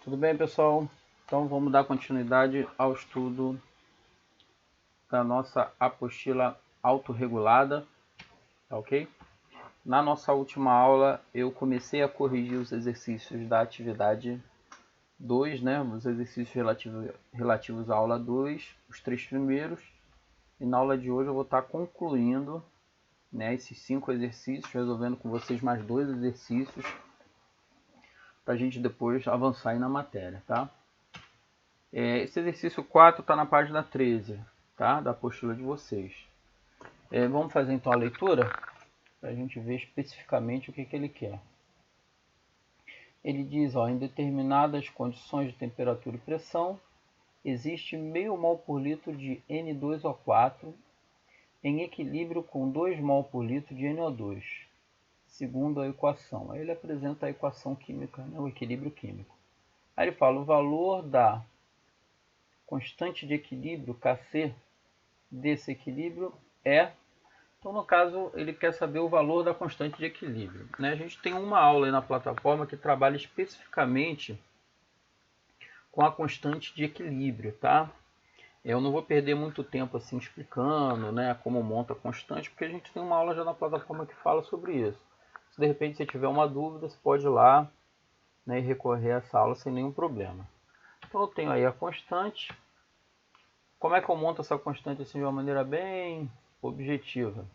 Tudo bem, pessoal? Então vamos dar continuidade ao estudo da nossa apostila autorregulada, tá ok? Na nossa última aula eu comecei a corrigir os exercícios da atividade 2, né? Os exercícios relativos à aula 2, os 3 primeiros. E na aula de hoje eu vou estar concluindo, né, esses 5 exercícios, resolvendo com vocês mais 2 exercícios, para a gente depois avançar aí na matéria, tá? Esse exercício 4 está na página 13, tá? Da apostila de vocês. Vamos fazer então a leitura, para a gente ver especificamente o que ele quer. Ele diz, ó, em determinadas condições de temperatura e pressão, existe meio mol por litro de N2O4 em equilíbrio com 2 mol por litro de NO2, segundo a equação. Aí ele apresenta a equação química, né, o equilíbrio químico. Aí ele fala o valor da constante de equilíbrio, Kc, desse equilíbrio é... Então, no caso, ele quer saber o valor da constante de equilíbrio, né? A gente tem uma aula aí na plataforma que trabalha especificamente com a constante de equilíbrio, tá? Eu não vou perder muito tempo assim explicando, né, como monta a constante, porque a gente tem uma aula já na plataforma que fala sobre isso. Se de repente você tiver uma dúvida, você pode ir lá, né, e recorrer a essa aula sem nenhum problema. Então eu tenho aí a constante. Como é que eu monto essa constante assim de uma maneira bem objetiva?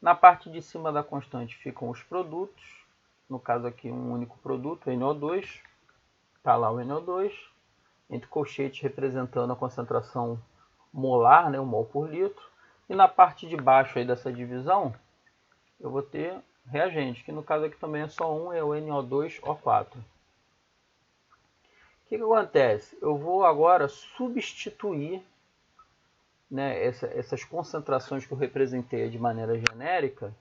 Na parte de cima da constante ficam os produtos, no caso aqui um único produto, NO2, está lá o NO2, entre colchetes representando a concentração molar, né, o mol por litro, e na parte de baixo aí dessa divisão eu vou ter reagente, que no caso aqui também é só um, é o NO2O4. O que acontece? Eu vou agora substituir, né, essas concentrações que eu representei de maneira genérica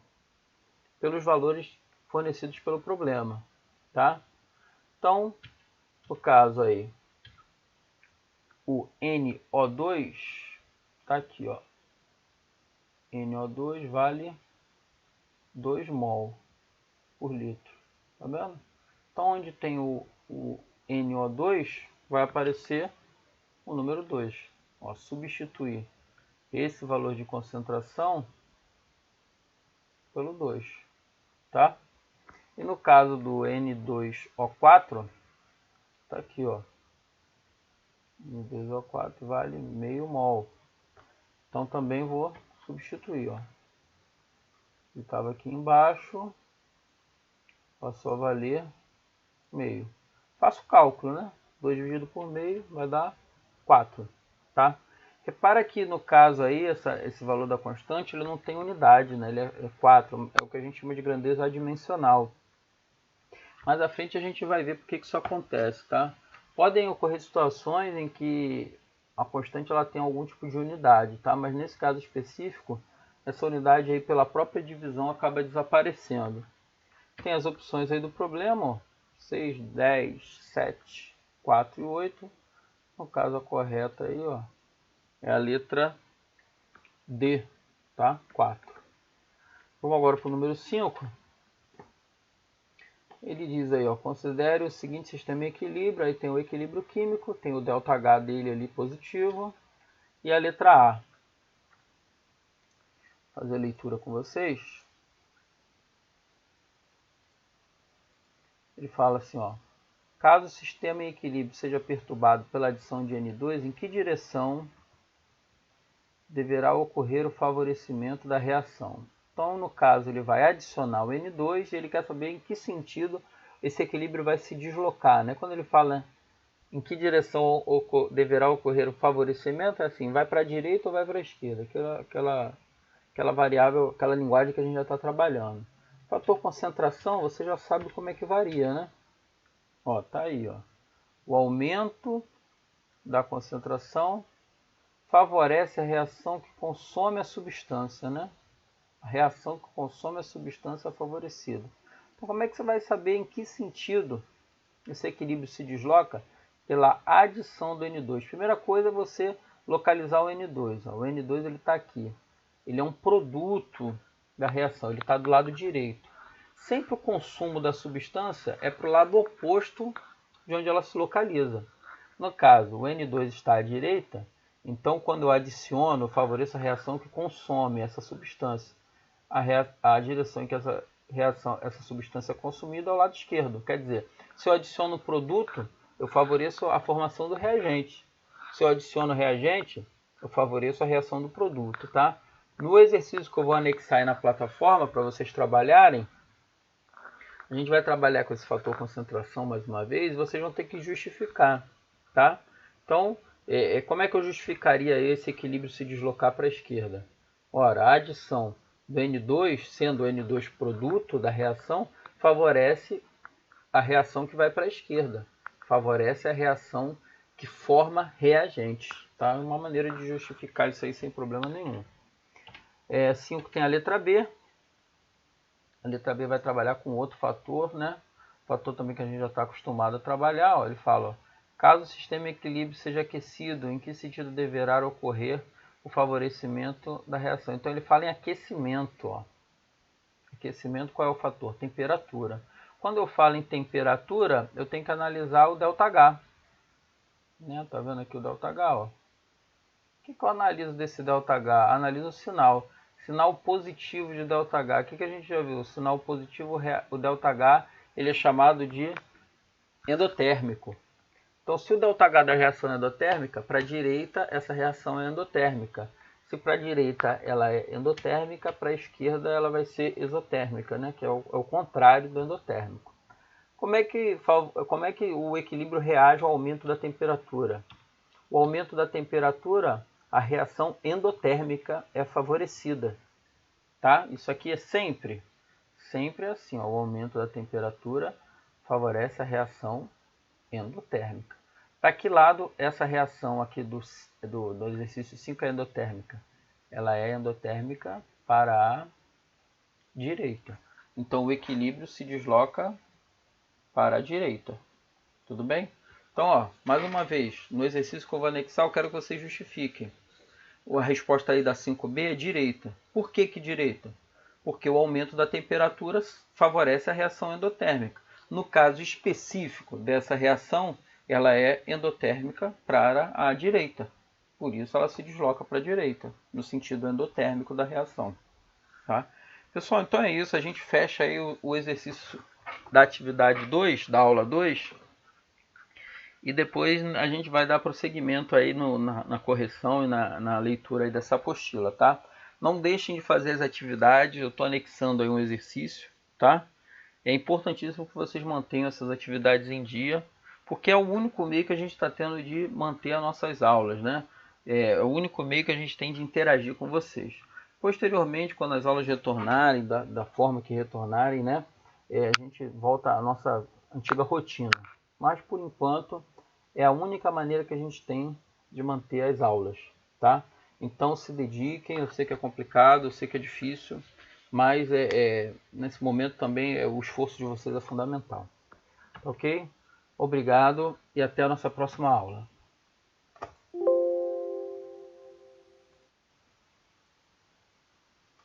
pelos valores fornecidos pelo problema, tá? Então, no caso aí, o NO2 tá aqui, ó. NO2 vale 2 mol por litro, tá vendo? Então, onde tem o NO2, vai aparecer o número 2. Ó, substituir esse valor de concentração pelo 2, tá? E no caso do N2O4, tá aqui, ó. N2O4 vale meio mol. Então também vou substituir, ó. Ele estava aqui embaixo, passou a valer meio. Faço o cálculo, né? 2 dividido por meio vai dar 4, tá? Repara que no caso aí, esse valor da constante, ele não tem unidade, né? Ele é 4, é o que a gente chama de grandeza adimensional. Mais à frente a gente vai ver porque que isso acontece, tá? Podem ocorrer situações em que a constante ela tem algum tipo de unidade, tá? Mas nesse caso específico, essa unidade aí pela própria divisão acaba desaparecendo. Tem as opções aí do problema, ó, 6, 10, 7, 4 e 8. No caso a correta aí, ó, é a letra D, tá? 4. Vamos agora para o número 5. Ele diz aí, ó, considere o seguinte sistema em equilíbrio, aí tem o equilíbrio químico, tem o ΔH dele ali positivo, e a letra A. Vou fazer a leitura com vocês. Ele fala assim, ó, caso o sistema em equilíbrio seja perturbado pela adição de N2, em que direção deverá ocorrer o favorecimento da reação? Então, no caso, ele vai adicionar o N2 e ele quer saber em que sentido esse equilíbrio vai se deslocar, né? Quando ele fala em que direção deverá ocorrer o favorecimento, é assim, vai para a direita ou vai para a esquerda, aquela variável, aquela linguagem que a gente já está trabalhando. Fator concentração, você já sabe como é que varia, né? Ó, tá aí, ó. O aumento da concentração favorece a reação que consome a substância, né? A reação que consome a substância é favorecida. Então, como é que você vai saber em que sentido esse equilíbrio se desloca? Pela adição do N2. Primeira coisa é você localizar o N2. Ó. O N2 ele está aqui. Ele é um produto da reação, ele está do lado direito. Sempre o consumo da substância é para o lado oposto de onde ela se localiza. No caso, o N2 está à direita, então quando eu adiciono, eu favoreço a reação que consome essa substância. A direção em que essa substância é consumida é o lado esquerdo. Quer dizer, se eu adiciono o produto, eu favoreço a formação do reagente. Se eu adiciono o reagente, eu favoreço a reação do produto, tá? No exercício que eu vou anexar aí na plataforma para vocês trabalharem, a gente vai trabalhar com esse fator concentração mais uma vez e vocês vão ter que justificar, tá? Então, como é que eu justificaria esse equilíbrio se deslocar para a esquerda? Ora, a adição do N2, sendo o N2 produto da reação, favorece a reação que vai para a esquerda. Favorece a reação que forma reagentes. Tá? É uma maneira de justificar isso aí sem problema nenhum. 5 tem a letra B. A letra B vai trabalhar com outro fator, né? Fator também que a gente já está acostumado a trabalhar. Ó. Ele fala, ó, caso o sistema em equilíbrio seja aquecido, em que sentido deverá ocorrer o favorecimento da reação? Então ele fala em aquecimento. Ó. Aquecimento, qual é o fator? Temperatura. Quando eu falo em temperatura, eu tenho que analisar o ΔH. Né? Tá vendo aqui o ΔH? Ó. O que eu analiso desse ΔH? Analiso o sinal. Sinal positivo de ΔH. O que a gente já viu? O sinal positivo, o ΔH, ele é chamado de endotérmico. Então, se o ΔH da reação é endotérmica, para a direita essa reação é endotérmica. Se para a direita ela é endotérmica, para a esquerda ela vai ser exotérmica, né? Que é o contrário do endotérmico. Como é que o equilíbrio reage ao aumento da temperatura? O aumento da temperatura, a reação endotérmica é favorecida. Tá? Isso aqui é sempre assim. Ó, o aumento da temperatura favorece a reação endotérmica. Para que lado essa reação aqui do exercício 5 é endotérmica? Ela é endotérmica para a direita. Então o equilíbrio se desloca para a direita. Tudo bem? Então, ó, mais uma vez, no exercício que eu vou anexar, eu quero que vocês justifiquem. A resposta aí da 5B é direita. Por que direita? Porque o aumento da temperatura favorece a reação endotérmica. No caso específico dessa reação, ela é endotérmica para a direita. Por isso ela se desloca para a direita, no sentido endotérmico da reação. Tá? Pessoal, então é isso. A gente fecha aí o exercício da atividade 2, da aula 2. E depois a gente vai dar prosseguimento aí na correção e na leitura aí dessa apostila, tá? Não deixem de fazer as atividades, eu estou anexando aí um exercício, tá? É importantíssimo que vocês mantenham essas atividades em dia, porque é o único meio que a gente está tendo de manter as nossas aulas, né? É o único meio que a gente tem de interagir com vocês. Posteriormente, quando as aulas retornarem, da forma que retornarem, né? A gente volta à nossa antiga rotina. Mas, por enquanto, é a única maneira que a gente tem de manter as aulas, tá? Então se dediquem, eu sei que é complicado, eu sei que é difícil, mas nesse momento também o esforço de vocês é fundamental. Ok? Obrigado e até a nossa próxima aula.